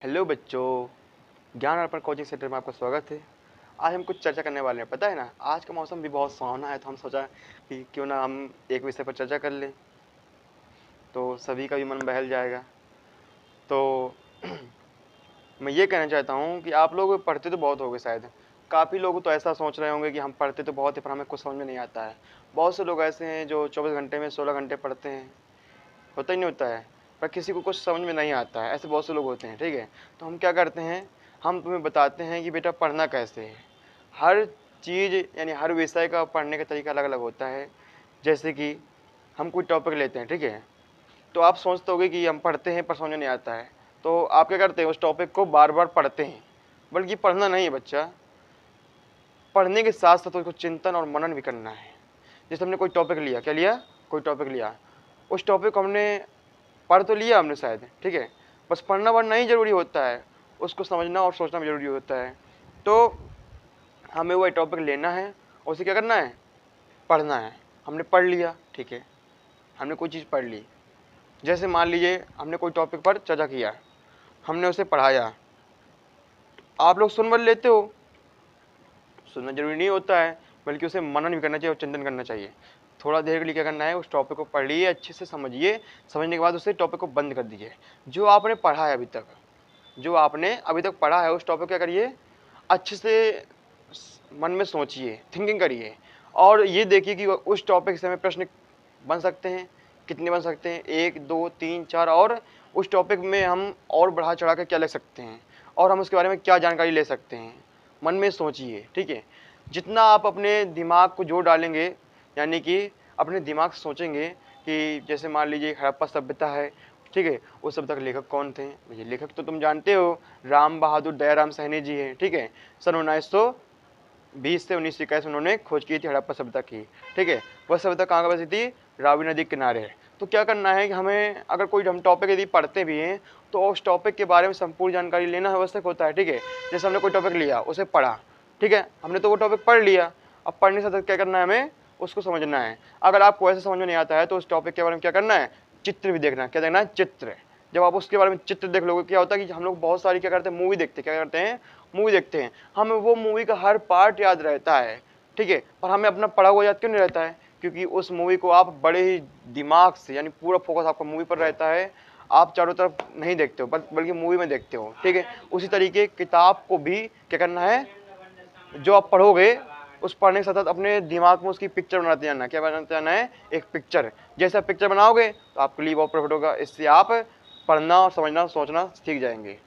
Hello बच्चों, ज्ञान अर्पण coaching centre में आपका स्वागत है। आज हम कुछ चर्चा करने वाले हैं। पता है ना, आज का मौसम भी बहुत सुहावना है, तो हम सोचा कि क्यों ना हम एक विषय पर चर्चा कर लें, तो सभी का भी मन बहल जाएगा। तो मैं ये कहना चाहता हूँ कि आप लोग पढ़ते तो बहुत होंगे शायद। काफ़ी लोग तो ऐसा सोच रहे होंगे कि हम पढ़ते तो बहुत है पर हमें कुछ समझ में नहीं आता है। बहुत से लोग ऐसे हैं जो 24 घंटे में 16 घंटे पढ़ते हैं, होता ही नहीं होता है, पर किसी को कुछ समझ में नहीं आता है। ऐसे बहुत से लोग होते हैं, ठीक है। तो हम क्या करते हैं, हम तुम्हें बताते हैं कि बेटा पढ़ना कैसे है। हर चीज़ यानी हर विषय का पढ़ने का तरीका अलग अलग होता है। जैसे कि हम कोई टॉपिक लेते हैं, ठीक है, तो आप सोचते होगे कि हम पढ़ते हैं पर समझ में नहीं आता है, तो आप क्या करते हैं, उस टॉपिक को बार बार पढ़ते हैं। बल्कि पढ़ना नहीं है बच्चा, पढ़ने के साथ साथ उसको चिंतन और मनन भी करना है। जैसे हमने कोई टॉपिक लिया, क्या लिया, कोई टॉपिक लिया, उस टॉपिक को हमने पढ़ तो लिया हमने शायद, ठीक है, बस पढ़ना वढ़ना ही ज़रूरी होता है, उसको समझना और सोचना भी ज़रूरी होता है। तो हमें वही टॉपिक लेना है, उसे क्या करना है, पढ़ना है। हमने पढ़ लिया, ठीक है, हमने कोई चीज़ पढ़ ली। जैसे मान लीजिए हमने कोई टॉपिक पर चर्चा किया, हमने उसे पढ़ाया। आप लोग सुन बल लेते हो, सुनना जरूरी नहीं होता है, बल्कि उसे मनन भी करना चाहिए और चिंतन करना चाहिए। थोड़ा देर के लिए क्या करना है, उस टॉपिक को पढ़िए, अच्छे से समझिए, समझने के बाद उसे टॉपिक को बंद कर दीजिए। जो आपने पढ़ा है अभी तक, जो आपने अभी तक पढ़ा है उस टॉपिक क्या करिए, अच्छे से मन में सोचिए, थिंकिंग करिए, और ये देखिए कि उस टॉपिक से हमें प्रश्न बन सकते हैं। कितने बन सकते हैं, 1 2 3 4, और उस टॉपिक में हम और बढ़ा चढ़ा कर क्या लिख सकते हैं, और हम उसके बारे में क्या जानकारी ले सकते हैं। मन में सोचिए, ठीक है। जितना आप अपने दिमाग को जोर डालेंगे, यानी कि अपने दिमाग से सोचेंगे कि जैसे मान लीजिए हड़प्पा सभ्यता है, ठीक है, उस सभ्यता के लेखक कौन थे, ये लेखक तो तुम जानते हो, राम बहादुर दयाराम सहनी जी हैं, ठीक है। सन 1920 से 1921 उन्होंने खोज की थी हड़प्पा सभ्यता की, ठीक है। वह सभ्यता कहाँ बसी थी, रावी नदी के किनारे। तो क्या करना है कि हमें अगर कोई हम टॉपिक यदि पढ़ते भी हैं, तो उस टॉपिक के बारे में संपूर्ण जानकारी लेना आवश्यक होता है, ठीक है। जैसे हमने कोई टॉपिक लिया, उसे पढ़ा, ठीक है, हमने तो वो टॉपिक पढ़ लिया। अब पढ़ने से क्या करना है, हमें उसको समझना है। अगर आपको ऐसे समझ में नहीं आता है, तो उस टॉपिक के बारे में क्या करना है, चित्र भी देखना है। क्या देखना है, चित्र। जब आप उसके बारे में चित्र देख लोगे, क्या होता है कि हम लोग बहुत सारी क्या करते हैं, मूवी देखते हैं, क्या करते हैं, मूवी देखते हैं। हमें वो मूवी का हर पार्ट याद रहता है, ठीक है, पर हमें अपना पढ़ा हुआ याद क्यों नहीं रहता है, क्योंकि उस मूवी को आप बड़े ही दिमाग से, यानी पूरा फोकस आपका मूवी पर रहता है। आप चारों तरफ नहीं देखते हो, बल्कि मूवी में देखते हो, ठीक है। उसी तरीके किताब को भी क्या करना है, जो आप पढ़ोगे उस पढ़ने के साथ अपने दिमाग में उसकी पिक्चर बनाते जाना। क्या बनाते जाना है, एक पिक्चर। जैसे आप पिक्चर बनाओगे तो आपके लिए बहुत प्रॉफिट होगा, इससे आप पढ़ना और समझना सोचना सीख जाएंगे।